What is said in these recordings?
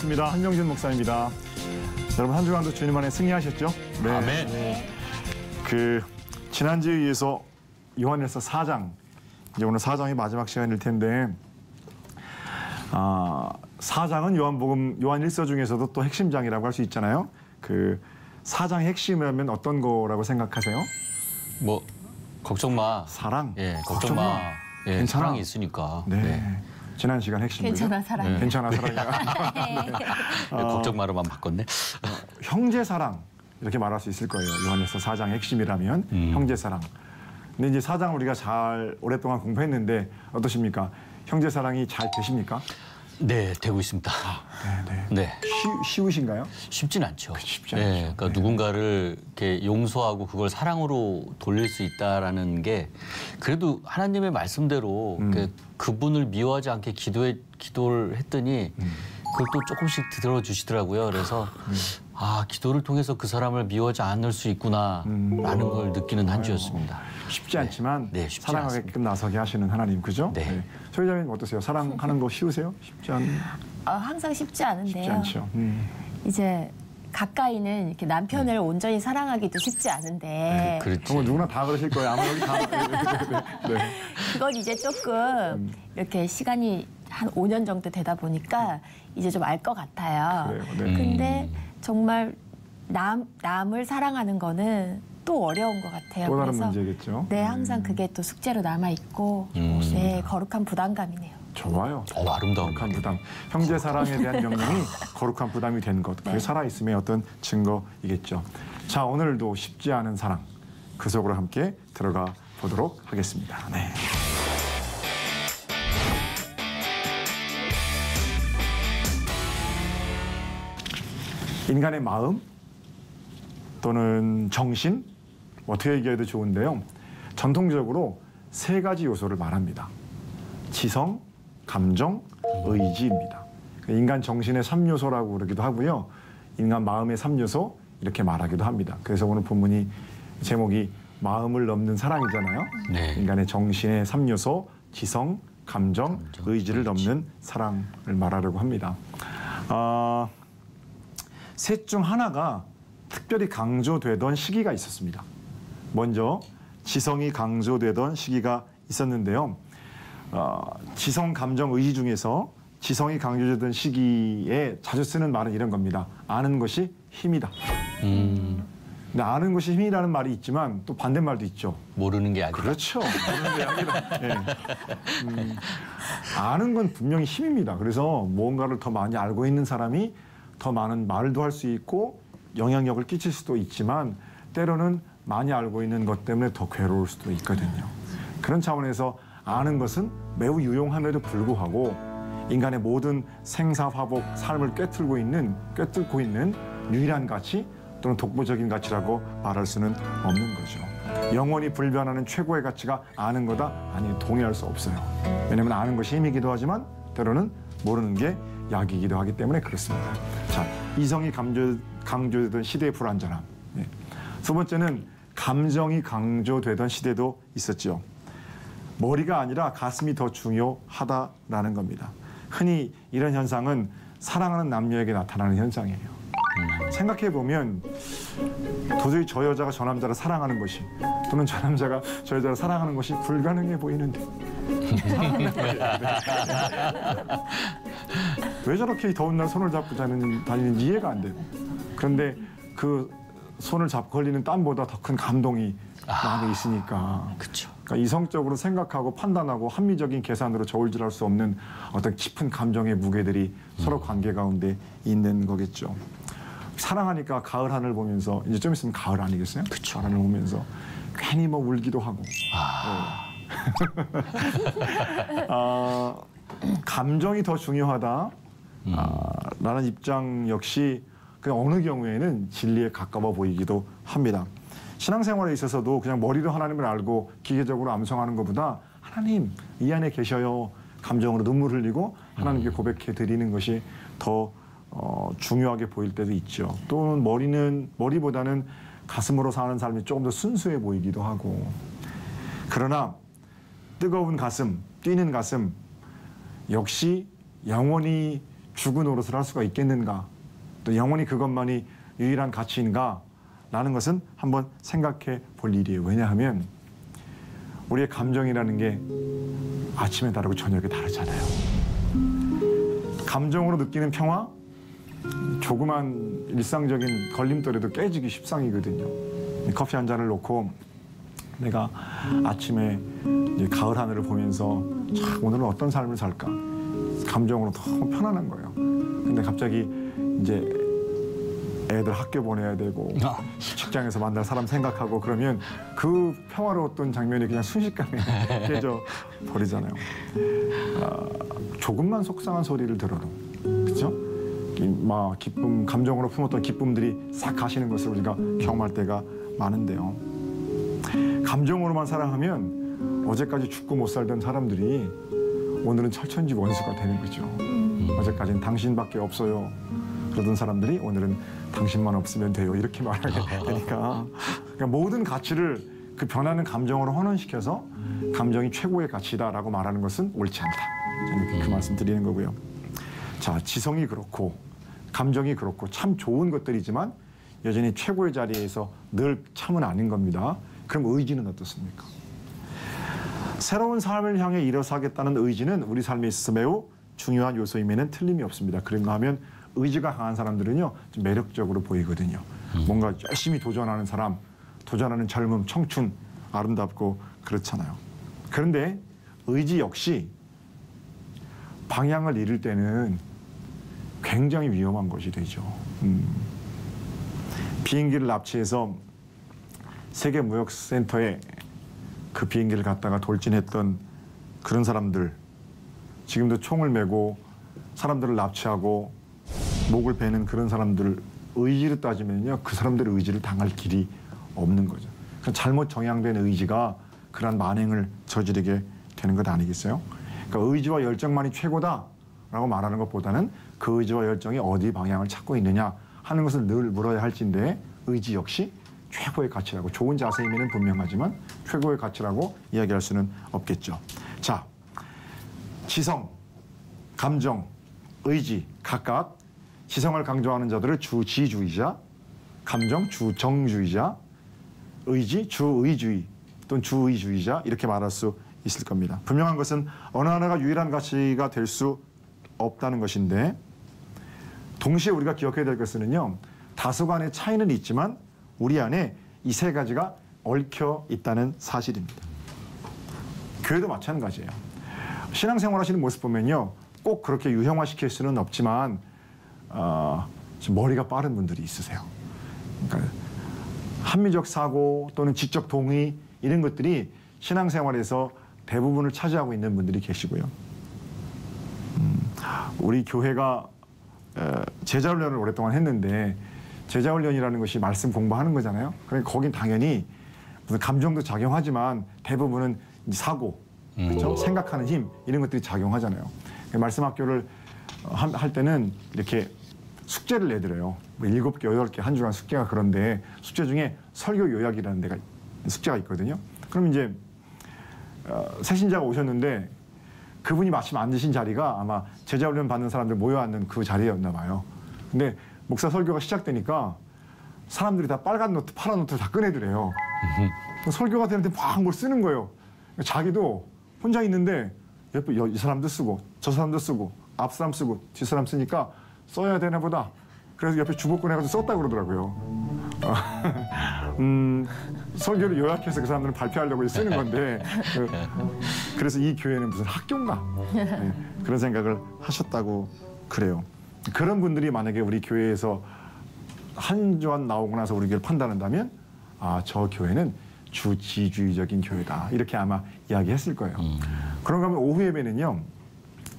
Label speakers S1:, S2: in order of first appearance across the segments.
S1: 반갑습니다. 한정진 목사입니다. 여러분 한 주간도 주님 안에 승리하셨죠?
S2: 네. 아멘. 네.
S1: 지난주에 이어서 요한일서 4장, 이제 오늘 4장이 마지막 시간일 텐데 4장은 요한 1서 중에서도 또 핵심장이라고 할 수 있잖아요. 4장의 핵심이라면 어떤 거라고 생각하세요?
S2: 뭐 걱정 마.
S1: 사랑.
S2: 예, 걱정 마. 예, 사랑이 있으니까.
S1: 네. 네. 지난 시간 핵심.
S3: 괜찮아 사랑.
S1: 네. 괜찮아 사랑이야.
S3: 네.
S2: 걱정 마로만 바꿨네.
S1: 형제 사랑 이렇게 말할 수 있을 거예요. 요한일서 4장 핵심이라면 형제 사랑. 근데 이제 4장 우리가 잘 오랫동안 공부했는데 어떠십니까? 형제 사랑이 잘 되십니까?
S2: 네, 되고 있습니다. 네.
S1: 쉬우신가요?
S2: 쉽진 않죠.
S1: 쉽지 않죠.
S2: 네, 그러니까 누군가를 이렇게 용서하고 그걸 사랑으로 돌릴 수 있다라는 게 그래도 하나님의 말씀대로 그분을 미워하지 않게 기도를 했더니 그걸 또 조금씩 들어주시더라고요. 그래서 기도를 통해서 그 사람을 미워하지 않을 수 있구나라는 걸 느끼는 한 주였습니다.
S1: 쉽지 않지만
S2: 네, 쉽지
S1: 사랑하게끔 나서게 하시는 하나님, 그죠?
S2: 네.
S1: 소유자님 어떠세요? 사랑하는 거 쉬우세요? 쉽지 않은?
S3: 항상 쉽지 않은데요.
S1: 쉽지 않죠.
S3: 이제 가까이는 이렇게 남편을 온전히 사랑하기도 쉽지 않은데.
S2: 그렇지.
S1: 누구나 다 그러실 거예요. 아마 여기 다. 네.
S3: 그건 이제 조금 이렇게 시간이 한 5년 정도 되다 보니까 이제 좀 알 것 같아요.
S1: 그래요. 네.
S3: 근데 정말 남을 사랑하는 거는 또 어려운 것 같아요.
S1: 또 다른
S3: 그래서
S1: 문제겠죠.
S3: 네, 항상 그게 또 숙제로 남아 있고, 네, 거룩한 부담감이네요.
S1: 좋아요.
S2: 아름다운
S1: 거룩한 부담. 형제 사랑에 대한 명령이 거룩한 부담이 된 것. 그게 살아있음의 어떤 증거이겠죠. 자, 오늘도 쉽지 않은 사랑. 그 속으로 함께 들어가 보도록 하겠습니다. 네. 인간의 마음 또는 정신, 어떻게 얘기해도 좋은데요. 전통적으로 세 가지 요소를 말합니다. 지성, 감정, 의지입니다. 인간 정신의 3요소라고 그러기도 하고요. 인간 마음의 3요소 이렇게 말하기도 합니다. 그래서 오늘 본문이 제목이 마음을 넘는 사랑이잖아요.
S2: 네.
S1: 인간의 정신의 3요소, 지성, 감정, 의지를 넘는 사랑을 말하려고 합니다. 셋 중 하나가 특별히 강조되던 시기가 있었습니다. 먼저 지성이 강조되던 시기가 있었는데요. 지성, 감정, 의지 중에서 지성이 강조되던 시기에 자주 쓰는 말은 이런 겁니다. 아는 것이 힘이다. 근데 아는 것이 힘이라는 말이 있지만 또 반대말도 있죠.
S2: 모르는 게 아니라.
S1: 그렇죠. 모르는 게 아니라. 네. 아는 건 분명히 힘입니다. 그래서 무언가를 더 많이 알고 있는 사람이 더 많은 말도 할 수 있고 영향력을 끼칠 수도 있지만 때로는 많이 알고 있는 것 때문에 더 괴로울 수도 있거든요. 그런 차원에서 아는 것은 매우 유용함에도 불구하고 인간의 모든 생사화복, 삶을 꿰뚫고 있는 유일한 가치 또는 독보적인 가치라고 말할 수는 없는 거죠. 영원히 불변하는 최고의 가치가 아는 거다? 아니, 동의할 수 없어요. 왜냐하면 아는 것이 힘이기도 하지만 때로는 모르는 게 약이기도 하기 때문에 그렇습니다. 자, 이성이 강조되던 시대의 불완전함. 네. 두 번째는 감정이 강조되던 시대도 있었죠. 머리가 아니라 가슴이 더 중요하다라는 겁니다. 흔히 이런 현상은 사랑하는 남녀에게 나타나는 현상이에요. 생각해보면 도저히 저 여자가 저 남자를 사랑하는 것이 또는 저 남자가 저 여자를 사랑하는 것이 불가능해 보이는데 왜 저렇게 더운 날 손을 잡고 다니는지 이해가 안 되고 그런데 그 손을 잡고 걸리는 땀보다 더 큰 감동이 마음에 있으니까
S2: 그렇죠.
S1: 그러니까 이성적으로 생각하고 판단하고 합리적인 계산으로 저울질할 수 없는 어떤 깊은 감정의 무게들이 서로 관계 가운데 있는 거겠죠. 사랑하니까 가을 하늘 보면서 이제 좀 있으면 가을 아니겠어요?
S2: 그쵸.
S1: 가을 하늘 보면서 괜히 뭐 울기도 하고. 감정이 더 중요하다. 라는 입장 역시 그냥 어느 경우에는 진리에 가까워 보이기도 합니다. 신앙생활에 있어서도 그냥 머리로 하나님을 알고 기계적으로 암송하는 것보다 하나님 이 안에 계셔요. 감정으로 눈물 흘리고 하나님께 고백해 드리는 것이 더 중요하게 보일 때도 있죠. 또는 머리보다는 가슴으로 사는 삶이 조금 더 순수해 보이기도 하고. 그러나 뜨거운 가슴, 뛰는 가슴 역시 영원히 죽은 노릇을 할 수가 있겠는가? 또 영원히 그것만이 유일한 가치인가? 라는 것은 한번 생각해 볼 일이에요. 왜냐하면 우리의 감정이라는 게 아침에 다르고 저녁에 다르잖아요. 감정으로 느끼는 평화, 조그만 일상적인 걸림돌에도 깨지기 십상이거든요. 커피 한 잔을 놓고 내가 아침에 이제 가을 하늘을 보면서 참 오늘은 어떤 삶을 살까? 감정으로 너무 편안한 거예요. 근데 갑자기 이제 애들 학교 보내야 되고 직장에서 만날 사람 생각하고 그러면 그 평화로웠던 장면이 그냥 순식간에 깨져 버리잖아요. 조금만 속상한 소리를 들어도 그렇죠? 막 기쁨, 감정으로 품었던 기쁨들이 싹 가시는 것을 우리가 경험할 때가 많은데요. 감정으로만 사랑하면 어제까지 죽고 못 살던 사람들이 오늘은 철천지 원수가 되는 거죠. 어제까지는 당신밖에 없어요. 그러던 사람들이 오늘은 당신만 없으면 돼요. 이렇게 말하게 되니까 그러니까 모든 가치를 그 변하는 감정으로 환원시켜서 감정이 최고의 가치다라고 말하는 것은 옳지 않다. 저는 그 말씀 드리는 거고요. 자, 지성이 그렇고 감정이 그렇고 참 좋은 것들이지만 여전히 최고의 자리에서 늘 참은 아닌 겁니다. 그럼 의지는 어떻습니까? 새로운 삶을 향해 일어서겠다는 의지는 우리 삶에 있어서 매우 중요한 요소임에는 틀림이 없습니다. 그런가 하면 의지가 강한 사람들은요 좀 매력적으로 보이거든요. 뭔가 열심히 도전하는 사람, 도전하는 젊음, 청춘, 아름답고 그렇잖아요. 그런데 의지 역시 방향을 잃을 때는 굉장히 위험한 것이 되죠. 비행기를 납치해서 세계무역센터에 그 비행기를 갖다가 돌진했던 그런 사람들, 지금도 총을 메고 사람들을 납치하고 목을 베는 그런 사람들 의지를 따지면요, 그 사람들의 의지를 당할 길이 없는 거죠. 잘못 정향된 의지가 그러한 만행을 저지르게 되는 것 아니겠어요? 그러니까 의지와 열정만이 최고다라고 말하는 것보다는 그 의지와 열정이 어디 방향을 찾고 있느냐 하는 것을 늘 물어야 할진데 의지 역시 최고의 가치라고, 좋은 자세임에는 분명하지만 최고의 가치라고 이야기할 수는 없겠죠. 자, 지성, 감정, 의지 각각 지성을 강조하는 자들을 주지주의자, 감정 주정주의자, 의지 주의주의 또는 주의주의자 이렇게 말할 수 있을 겁니다. 분명한 것은 어느 하나가 유일한 가치가 될 수 없다는 것인데 동시에 우리가 기억해야 될 것은요, 다소간의 차이는 있지만 우리 안에 이 세 가지가 얽혀 있다는 사실입니다. 교회도 마찬가지예요. 신앙생활 하시는 모습 보면요, 꼭 그렇게 유형화시킬 수는 없지만 좀 머리가 빠른 분들이 있으세요. 그러니까 합리적 사고 또는 지적 동의 이런 것들이 신앙생활에서 대부분을 차지하고 있는 분들이 계시고요. 우리 교회가 제자훈련을 오랫동안 했는데 제자훈련이라는 것이 말씀 공부하는 거잖아요. 그러니까 거긴 당연히 무슨 감정도 작용하지만 대부분은 사고, 그렇죠? 생각하는 힘 이런 것들이 작용하잖아요. 말씀 학교를 할 때는 이렇게 숙제를 내드려요. 뭐 7개, 8개 한 주간 숙제가 그런데 숙제 중에 설교 요약이라는 데가 숙제가 있거든요. 그럼 이제 새신자가 오셨는데 그분이 마침 앉으신 자리가 아마 제자훈련 받는 사람들 모여앉는 그 자리였나 봐요. 근데 목사 설교가 시작되니까 사람들이 다 빨간 노트, 파란 노트를 다 꺼내더래요. 설교가 되는데 막 뭘 쓰는 거예요. 자기도 혼자 있는데 옆에 이 사람도 쓰고 저 사람도 쓰고 앞 사람 쓰고 뒤 사람 쓰니까 써야 되나 보다. 그래서 옆에 주보권 해가지고 썼다 그러더라고요. 설교를 요약해서 그 사람들은 발표하려고 쓰는 건데 그래서 이 교회는 무슨 학교인가 네, 그런 생각을 하셨다고 그래요. 그런 분들이 만약에 우리 교회에서 한 주안 나오고 나서 우리 교회를 판단한다면 저 교회는 주지주의적인 교회다 이렇게 아마 이야기했을 거예요. 그런가 하면 오후 예배는요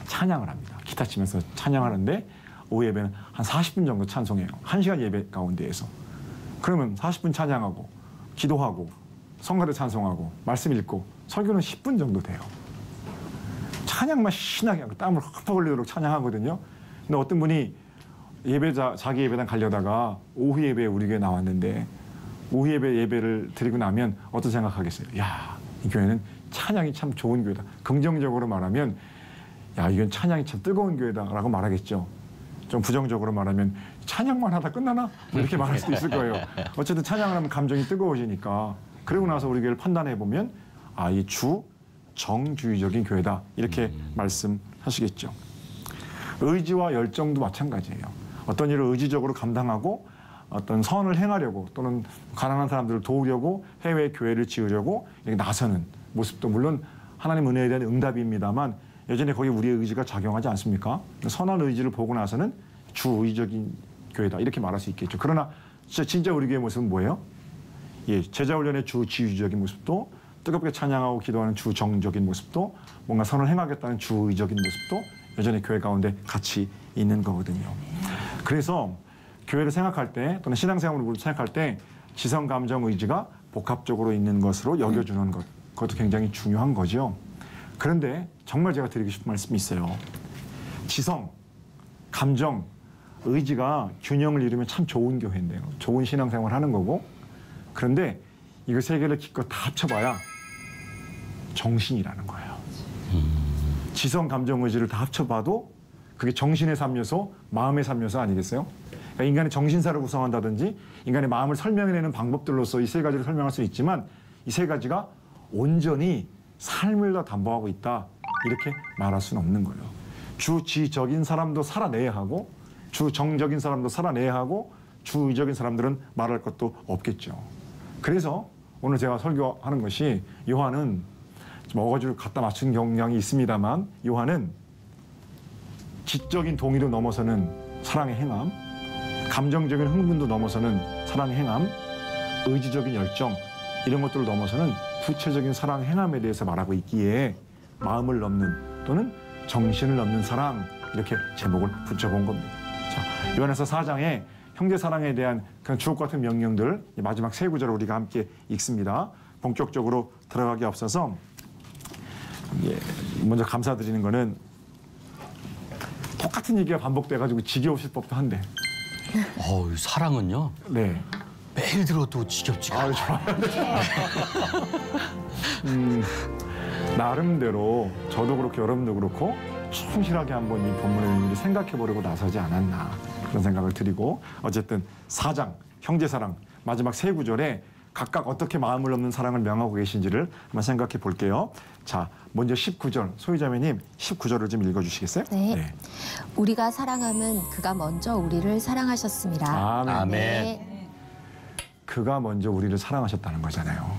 S1: 찬양을 합니다. 기타 치면서 찬양하는데 오후 예배는 한 40분 정도 찬송해요. 1시간 예배 가운데에서. 그러면 40분 찬양하고 기도하고 성가대 찬송하고 말씀 읽고 설교는 10분 정도 돼요. 찬양만 신나게 하고 땀을 흠뻑 흘리도록 찬양하거든요. 근데 어떤 분이 자기 예배당 가려다가 오후 예배에 우리 교회 나왔는데 오후 예배를 드리고 나면 어떤 생각하겠어요? 야, 이 교회는 찬양이 참 좋은 교회다. 긍정적으로 말하면 야, 이건 찬양이 참 뜨거운 교회다라고 말하겠죠. 좀 부정적으로 말하면 찬양만 하다 끝나나? 뭐 이렇게 말할 수도 있을 거예요. 어쨌든 찬양을 하면 감정이 뜨거워지니까 그러고 나서 우리 교회를 판단해 보면 이 주 정주의적인 교회다 이렇게 말씀하시겠죠. 의지와 열정도 마찬가지예요. 어떤 일을 의지적으로 감당하고 어떤 선을 행하려고 또는 가난한 사람들을 도우려고 해외 교회를 지으려고 이렇게 나서는 모습도 물론 하나님 은혜에 대한 응답입니다만 여전히 거기 우리의 의지가 작용하지 않습니까? 선한 의지를 보고 나서는 주의적인 교회다 이렇게 말할 수 있겠죠. 그러나 진짜 우리 교회의 모습은 뭐예요? 예, 제자훈련의 주지휘적인 모습도 뜨겁게 찬양하고 기도하는 주정적인 모습도 뭔가 선을 행하겠다는 주의적인 모습도 여전히 교회 가운데 같이 있는 거거든요. 그래서 교회를 생각할 때 또는 신앙생활을 생각할 때 지성, 감정, 의지가 복합적으로 있는 것으로 여겨주는 것 그것도 굉장히 중요한 거죠. 그런데 정말 제가 드리고 싶은 말씀이 있어요. 지성, 감정, 의지가 균형을 이루면 참 좋은 교회인데요. 좋은 신앙생활 하는 거고 그런데 이거 세 개를 기껏 다 합쳐봐야 정신이라는 거예요. 지성, 감정, 의지를 다 합쳐봐도 그게 정신의 3요소, 마음의 3요소 아니겠어요? 그러니까 인간의 정신사를 구성한다든지 인간의 마음을 설명해내는 방법들로서 이 세 가지를 설명할 수 있지만 이 세 가지가 온전히 삶을 다 담보하고 있다 이렇게 말할 수는 없는 거예요. 주지적인 사람도 살아내야 하고 주정적인 사람도 살아내야 하고 주의적인 사람들은 말할 것도 없겠죠. 그래서 오늘 제가 설교하는 것이 요한은 좀 어거지로 갖다 맞춘 경향이 있습니다만 요한은 지적인 동의도 넘어서는 사랑의 행함, 감정적인 흥분도 넘어서는 사랑의 행함, 의지적인 열정 이런 것들을 넘어서는 구체적인 사랑 행함에 대해서 말하고 있기에 마음을 넘는 또는 정신을 넘는 사랑 이렇게 제목을 붙여본 겁니다. 자, 요한에서 4장에 형제 사랑에 대한 그런 주옥 같은 명령들 마지막 세 구절을 우리가 함께 읽습니다. 본격적으로 들어가기 앞서서 먼저 감사드리는 거는 똑같은 얘기가 반복돼가지고 지겨우실 법도 한데.
S2: 사랑은요?
S1: 네.
S2: 매일 들어도 지겹지가 않아요.
S1: 나름대로 저도 그렇고 여러분도 그렇고 충실하게 한번 이 본문의 의미를 생각해 보려고 나서지 않았나 그런 생각을 드리고 어쨌든 4장 형제사랑 마지막 세 구절에 각각 어떻게 마음을 넘는 사랑을 명하고 계신지를 한번 생각해 볼게요. 자, 먼저 19절 소유자매님 19절을 좀 읽어주시겠어요?
S4: 네. 우리가 사랑함은 그가 먼저 우리를 사랑하셨습니다.
S1: 아멘.
S2: 아멘.
S1: 그가 먼저 우리를 사랑하셨다는 거잖아요.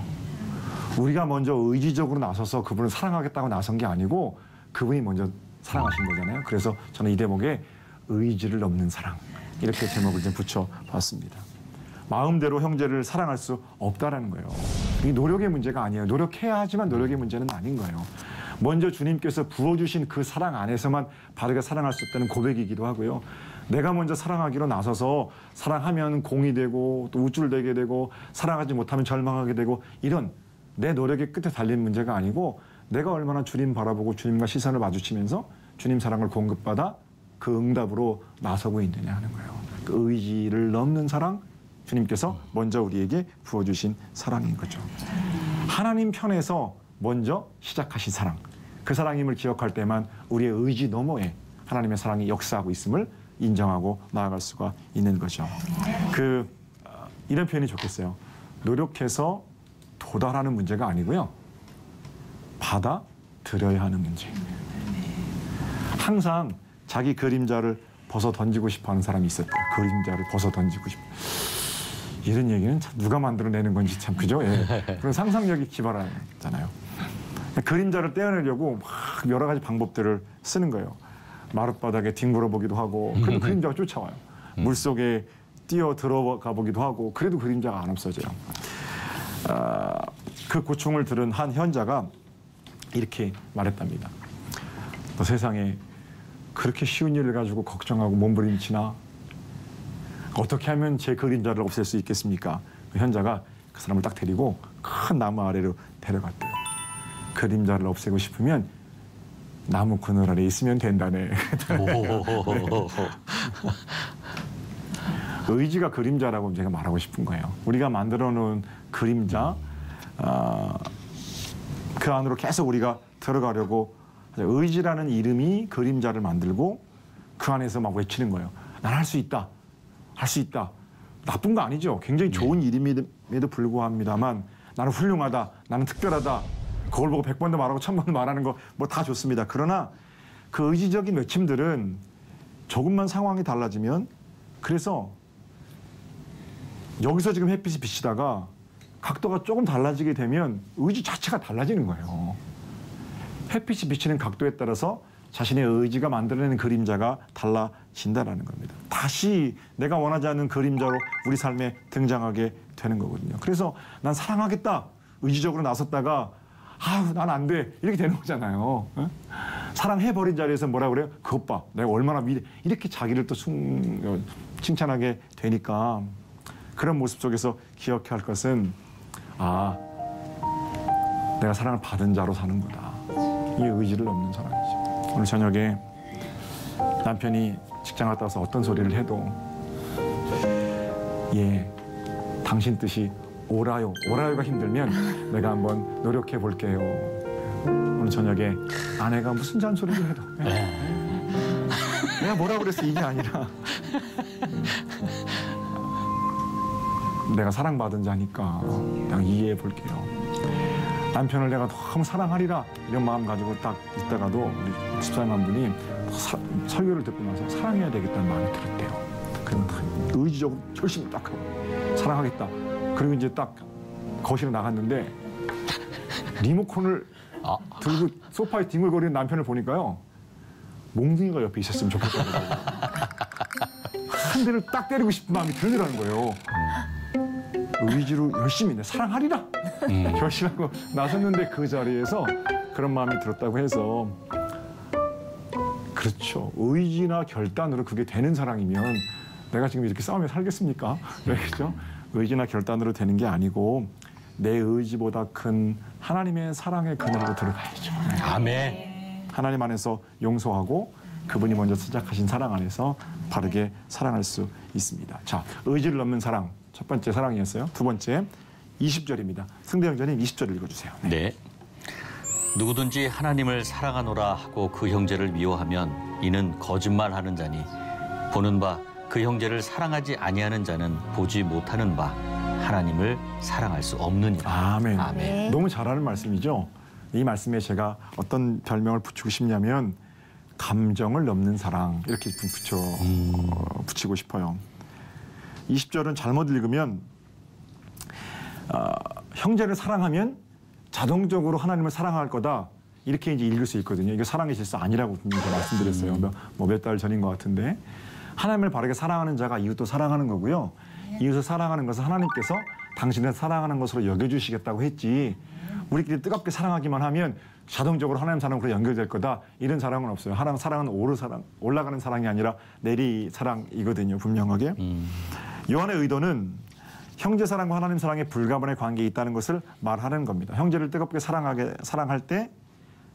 S1: 우리가 먼저 의지적으로 나서서 그분을 사랑하겠다고 나선 게 아니고 그분이 먼저 사랑하신 거잖아요. 그래서 저는 이 대목에 의지를 넘는 사랑 이렇게 제목을 좀 붙여봤습니다. 마음대로 형제를 사랑할 수 없다라는 거예요. 이 노력의 문제가 아니에요. 노력해야 하지만 노력의 문제는 아닌 거예요. 먼저 주님께서 부어주신 그 사랑 안에서만 바르게 사랑할 수 있다는 고백이기도 하고요. 내가 먼저 사랑하기로 나서서 사랑하면 공이 되고 또 우쭐대게 되고 사랑하지 못하면 절망하게 되고 이런 내 노력의 끝에 달린 문제가 아니고 내가 얼마나 주님 바라보고 주님과 시선을 마주치면서 주님 사랑을 공급받아 그 응답으로 나서고 있느냐 하는 거예요. 그 의지를 넘는 사랑, 주님께서 먼저 우리에게 부어주신 사랑인 거죠. 하나님 편에서 먼저 시작하신 사랑, 그 사랑임을 기억할 때만 우리의 의지 너머에 하나님의 사랑이 역사하고 있음을 인정하고 나아갈 수가 있는 거죠. 이런 표현이 좋겠어요. 노력해서 도달하는 문제가 아니고요. 받아들여야 하는 문제. 항상 자기 그림자를 벗어 던지고 싶어 하는 사람이 있었대요. 그림자를 벗어 던지고 싶어. 이런 얘기는 참 누가 만들어내는 건지 참 그죠? 예. 그런 상상력이 기발하잖아요. 그림자를 떼어내려고 막 여러 가지 방법들을 쓰는 거예요. 마룻바닥에 뒹굴어 보기도 하고 그래도 그림자가 쫓아와요. 물속에 뛰어 들어가 보기도 하고 그래도 그림자가 안 없어져요. 그 고충을 들은 한 현자가 이렇게 말했답니다. 너 세상에 그렇게 쉬운 일을 가지고 걱정하고 몸부림치나 어떻게 하면 제 그림자를 없앨 수 있겠습니까? 그 현자가 그 사람을 딱 데리고 큰 나무 아래로 데려갔대요. 그림자를 없애고 싶으면 나무 그늘 아래 있으면 된다네. 의지가 그림자라고 제가 말하고 싶은 거예요. 우리가 만들어 놓은 그림자, 그 안으로 계속 우리가 들어가려고 의지라는 이름이 그림자를 만들고 그 안에서 막 외치는 거예요. 난 할 수 있다. 할 수 있다. 나쁜 거 아니죠. 굉장히 좋은 일임에도 불구합니다만 나는 훌륭하다. 나는 특별하다. 그걸 보고 100번도 말하고 1000번도 말하는 거 뭐 다 좋습니다. 그러나 그 의지적인 외침들은 조금만 상황이 달라지면 그래서 여기서 지금 햇빛이 비치다가 각도가 조금 달라지게 되면 의지 자체가 달라지는 거예요. 햇빛이 비치는 각도에 따라서 자신의 의지가 만들어내는 그림자가 달라진다라는 겁니다. 다시 내가 원하지 않는 그림자로 우리 삶에 등장하게 되는 거거든요. 그래서 난 사랑하겠다. 의지적으로 나섰다가 아우 난 안 돼. 이렇게 되는 거잖아요. 어? 사랑해버린 자리에서 뭐라 그래요? 그것 봐. 내가 얼마나 이렇게 자기를 또 칭찬하게 되니까 그런 모습 속에서 기억해야 할 것은 아 내가 사랑을 받은 자로 사는 거다. 이 의지를 넘는 사랑이죠. 오늘 저녁에 남편이 직장 갔다 와서 어떤 소리를 해도 예, 당신 뜻이 오라요. 오라요가 힘들면 내가 한번 노력해 볼게요. 오늘 저녁에 아내가 무슨 잔소리를 해도 내가 뭐라 그랬어 이게 아니라 내가 사랑받은 자니까 그냥 이해해 볼게요. 남편을 내가 너무 사랑하리라 이런 마음 가지고 딱 있다가도 우리 집사님 한 분이 설교를 듣고 나서 사랑해야 되겠다는 마음이 들었대요. 그러면 의지적으로 열심히 딱 하고 사랑하겠다. 그리고 이제 딱 거실에 나갔는데 리모컨을 들고 소파에 뒹굴거리는 남편을 보니까요. 몽둥이가 옆에 있었으면 좋겠다고 한 대를 딱 때리고 싶은 마음이 들더라는 거예요. 의지로 열심히 내 사랑하리라 결심하고 나섰는데 그 자리에서 그런 마음이 들었다고 해서 그렇죠. 의지나 결단으로 그게 되는 사랑이면 내가 지금 이렇게 싸우며 살겠습니까? 그렇죠? 의지나 결단으로 되는 게 아니고 내 의지보다 큰 하나님의 사랑의 그늘로 들어가야죠.
S2: 아멘.
S1: 하나님 안에서 용서하고 그분이 먼저 시작하신 사랑 안에서 바르게 사랑할 수 있습니다. 자, 의지를 넘는 사랑. 첫 번째 사랑이었어요. 두 번째 20절입니다. 승대형제님 20절 읽어주세요.
S2: 네. 누구든지 하나님을 사랑하노라 하고 그 형제를 미워하면 이는 거짓말하는 자니 보는 바 그 형제를 사랑하지 아니하는 자는 보지 못하는 바 하나님을 사랑할 수 없느니라.
S1: 아멘.
S2: 아멘.
S1: 너무 잘하는 말씀이죠. 이 말씀에 제가 어떤 별명을 붙이고 싶냐면 감정을 넘는 사랑 이렇게 붙이고 싶어요. 20절은 잘못 읽으면 형제를 사랑하면 자동적으로 하나님을 사랑할 거다 이렇게 이제 읽을 수 있거든요. 이게 사랑의 질서 아니라고 분명히 말씀드렸어요. 몇 달 전인 것 같은데 하나님을 바르게 사랑하는 자가 이웃도 사랑하는 거고요. 이웃을 사랑하는 것은 하나님께서 당신을 사랑하는 것으로 여겨주시겠다고 했지 우리끼리 뜨겁게 사랑하기만 하면 자동적으로 하나님 사랑으로 연결될 거다 이런 사랑은 없어요. 사랑은 올라가는 사랑이 아니라 내리 사랑이거든요. 분명하게. 요한의 의도는 형제 사랑과 하나님 사랑의 불가분의 관계에 있다는 것을 말하는 겁니다. 형제를 뜨겁게 사랑할 때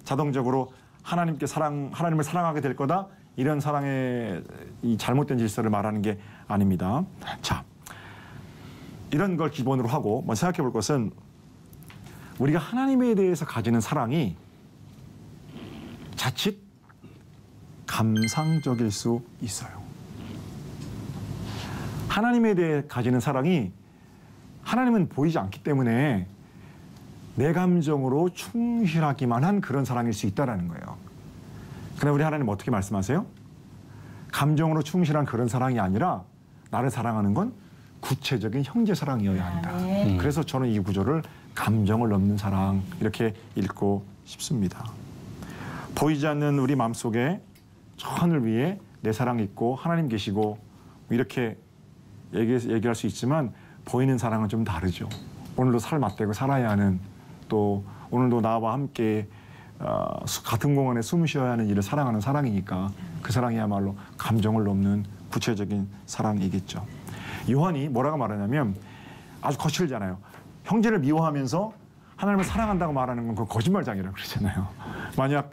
S1: 자동적으로 하나님을 사랑하게 될 거다. 이런 사랑의 이 잘못된 질서를 말하는 게 아닙니다. 자, 이런 걸 기본으로 하고 먼저 생각해 볼 것은 우리가 하나님에 대해서 가지는 사랑이 자칫 감상적일 수 있어요. 하나님에 대해 가지는 사랑이 하나님은 보이지 않기 때문에 내 감정으로 충실하기만 한 그런 사랑일 수 있다는 거예요. 그러나 우리 하나님 어떻게 말씀하세요? 감정으로 충실한 그런 사랑이 아니라 나를 사랑하는 건 구체적인 형제 사랑이어야 한다. 그래서 저는 이 구절을 감정을 넘는 사랑 이렇게 읽고 싶습니다. 보이지 않는 우리 마음속에 저 하늘 위에 내 사랑 있고 하나님 계시고 이렇게 얘기할 수 있지만 보이는 사랑은 좀 다르죠. 오늘도 살 맞대고 살아야 하는 또 오늘도 나와 함께 같은 공간에 숨 쉬어야 하는 일을 사랑하는 사랑이니까 그 사랑이야말로 감정을 넘는 구체적인 사랑이겠죠. 요한이 뭐라고 말하냐면 아주 거칠잖아요. 형제를 미워하면서 하나님을 사랑한다고 말하는 건 그건 거짓말장이라고 그러잖아요. 만약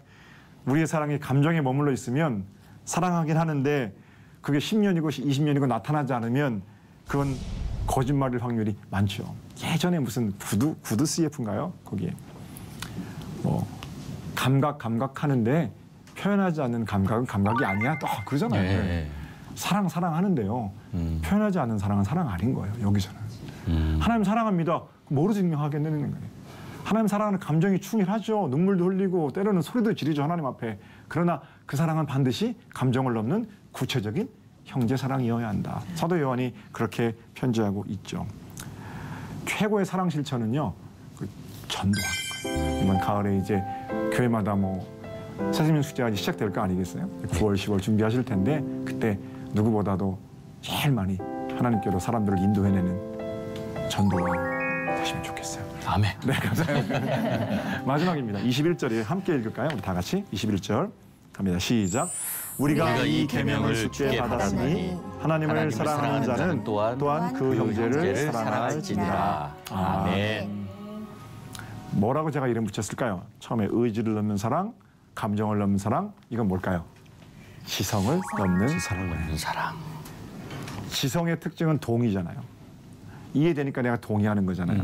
S1: 우리의 사랑이 감정에 머물러 있으면 사랑하긴 하는데 그게 10년이고 20년이고 나타나지 않으면 그건 거짓말일 확률이 많죠. 예전에 무슨 구두 CF인가요? 거기에 뭐 감각하는데 표현하지 않는 감각은 감각이 아니야. 또 그러잖아요.
S2: 네.
S1: 사랑하는데요. 표현하지 않는 사랑은 사랑 아닌 거예요. 여기서는. 하나님 사랑합니다. 뭐로 증명하겠느냐는 거예요. 하나님 사랑하는 감정이 충실하죠. 눈물도 흘리고 때로는 소리도 지르죠. 하나님 앞에. 그러나 그 사랑은 반드시 감정을 넘는 구체적인 형제 사랑이어야 한다. 사도 요한이 그렇게 편지하고 있죠. 최고의 사랑 실천은요. 그 전도하는 거예요. 이번 가을에 이제 교회마다 뭐 새생명 축제가 이제 시작될 거 아니겠어요? 9월, 10월 준비하실 텐데 그때 누구보다도 제일 많이 하나님께로 사람들을 인도해내는 전도가 되시면 좋겠어요.
S2: 아멘.
S1: 네, 감사합니다. 마지막입니다. 21절에 함께 읽을까요? 우리 다 같이 21절 갑니다. 시작. 우리가 이 계명을 주께 받았으니 하나님을 사랑하는 자는 또한 그 형제를 사랑할지니라.
S2: 아멘.
S1: 뭐라고 제가 이름 붙였을까요? 처음에 의지를 넘는 사랑, 감정을 넘는 사랑, 이건 뭘까요? 지성을 넘는 사랑.
S2: 사랑.
S1: 지성의 특징은 동의잖아요. 이해되니까 내가 동의하는 거잖아요.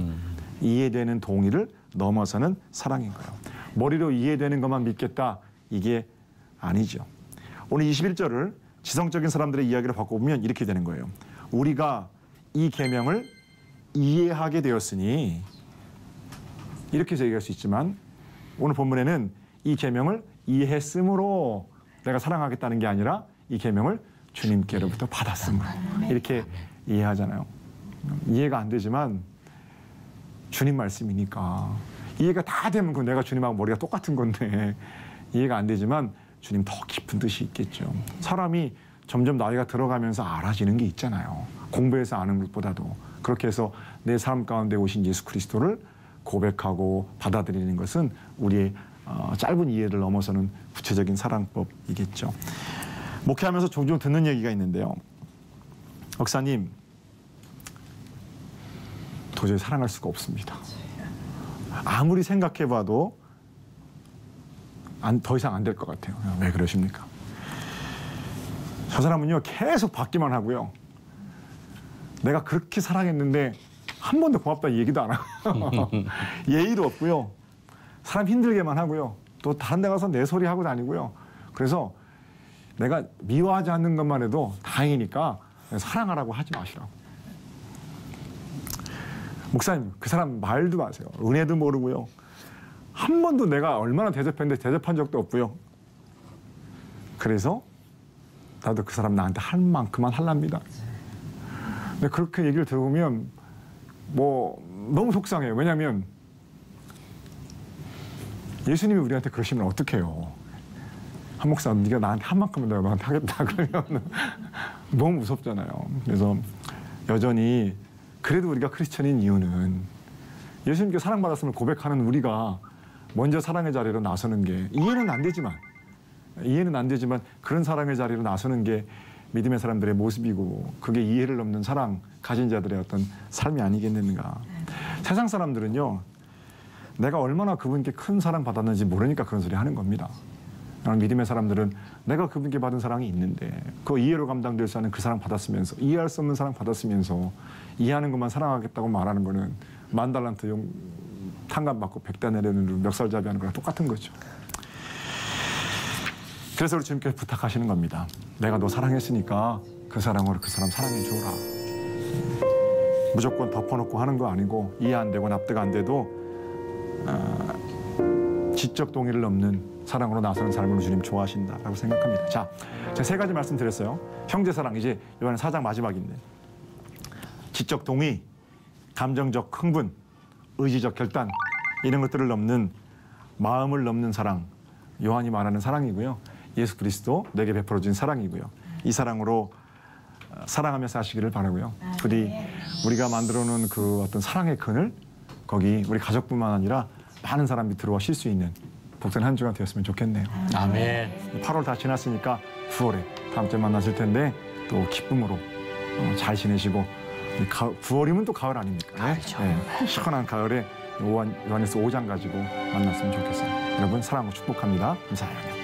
S1: 이해되는 동의를 넘어서는 사랑인 거예요. 머리로 이해되는 것만 믿겠다, 이게 아니죠. 오늘 21절을 지성적인 사람들의 이야기를 바꿔보면 이렇게 되는 거예요. 우리가 이 계명을 이해하게 되었으니, 이렇게 해서 얘기할 수 있지만 오늘 본문에는 이 계명을 이해했으므로 내가 사랑하겠다는 게 아니라 이 계명을 주님께로부터 받았음으로 이렇게 이해하잖아요. 이해가 안 되지만 주님 말씀이니까 이해가 다 되면 그 내가 주님하고 머리가 똑같은 건데 이해가 안 되지만 주님 더 깊은 뜻이 있겠죠. 사람이 점점 나이가 들어가면서 알아지는 게 있잖아요. 공부해서 아는 것보다도. 그렇게 해서 내 삶 가운데 오신 예수 그리스도를 고백하고 받아들이는 것은 우리의 짧은 이해를 넘어서는 구체적인 사랑법이겠죠. 목회하면서 종종 듣는 얘기가 있는데요. 목사님, 도저히 사랑할 수가 없습니다. 아무리 생각해봐도 더 이상 안 될 것 같아요. 왜 그러십니까? 저 사람은요 계속 받기만 하고요. 내가 그렇게 사랑했는데 한 번도 고맙다 얘기도 안 하고 예의도 없고요. 사람 힘들게만 하고요. 또 다른 데 가서 내 소리 하고 다니고요. 그래서 내가 미워하지 않는 것만 해도 다행이니까 사랑하라고 하지 마시라고. 목사님, 그 사람 말도 마세요. 은혜도 모르고요. 한 번도 내가 얼마나 대접했는데 대접한 적도 없고요. 그래서 나도 그 사람 나한테 할 만큼만 하랍니다. 근데 그렇게 얘기를 들어보면 뭐 너무 속상해요. 왜냐하면 예수님이 우리한테 그러시면 어떡해요. 한 목사, 네가 나한테 한 만큼은 내가 너한테 하겠다 그러면 너무 무섭잖아요. 그래서 여전히 그래도 우리가 크리스천인 이유는 예수님께 사랑받았음을 고백하는 우리가 먼저 사랑의 자리로 나서는 게 이해는 안 되지만 그런 사랑의 자리로 나서는 게 믿음의 사람들의 모습이고 그게 이해를 넘는 사랑 가진 자들의 어떤 삶이 아니겠는가. 세상 사람들은요, 내가 얼마나 그분께 큰 사랑 받았는지 모르니까 그런 소리 하는 겁니다. 믿음의 사람들은 내가 그분께 받은 사랑이 있는데 그 이해로 감당될 수 없는 그 사랑 받았으면서 이해할 수 없는 사랑 받았으면서 이해하는 것만 사랑하겠다고 말하는 거는 10,000달란트 탕감 받고 100대 내려는 멱살잡이 하는 거랑 똑같은 거죠. 그래서 우리 주님께 부탁하시는 겁니다. 내가 너 사랑했으니까 그 사랑으로 그 사람 사랑해 주라. 무조건 덮어놓고 하는 거 아니고 이해 안 되고 납득 안 돼도 지적 동의를 넘는 사랑으로 나서는 삶을 주님 좋아하신다라고 생각합니다. 자, 제가 3가지 말씀드렸어요. 형제 사랑, 이제 요한은 4장 마지막인데 지적 동의, 감정적 흥분, 의지적 결단 이런 것들을 넘는 마음을 넘는 사랑, 요한이 말하는 사랑이고요. 예수 그리스도 내게 베풀어 준 사랑이고요. 이 사랑으로 사랑하며 사시기를 바라고요. 부디 우리가 만들어 놓은 그 어떤 사랑의 그늘, 거기 우리 가족뿐만 아니라 많은 사람이 들어와 쉴 수 있는 복된 한 주가 되었으면 좋겠네요.
S2: 아멘.
S1: 8월 다 지났으니까 9월에 다음 주에 만나실 텐데 또 기쁨으로 잘 지내시고 9월이면 또 가을 아닙니까?
S2: 그렇죠.
S1: 네. 시원한 가을에 요한에서 5장 가지고 만났으면 좋겠어요. 여러분 사랑하고 축복합니다. 감사합니다.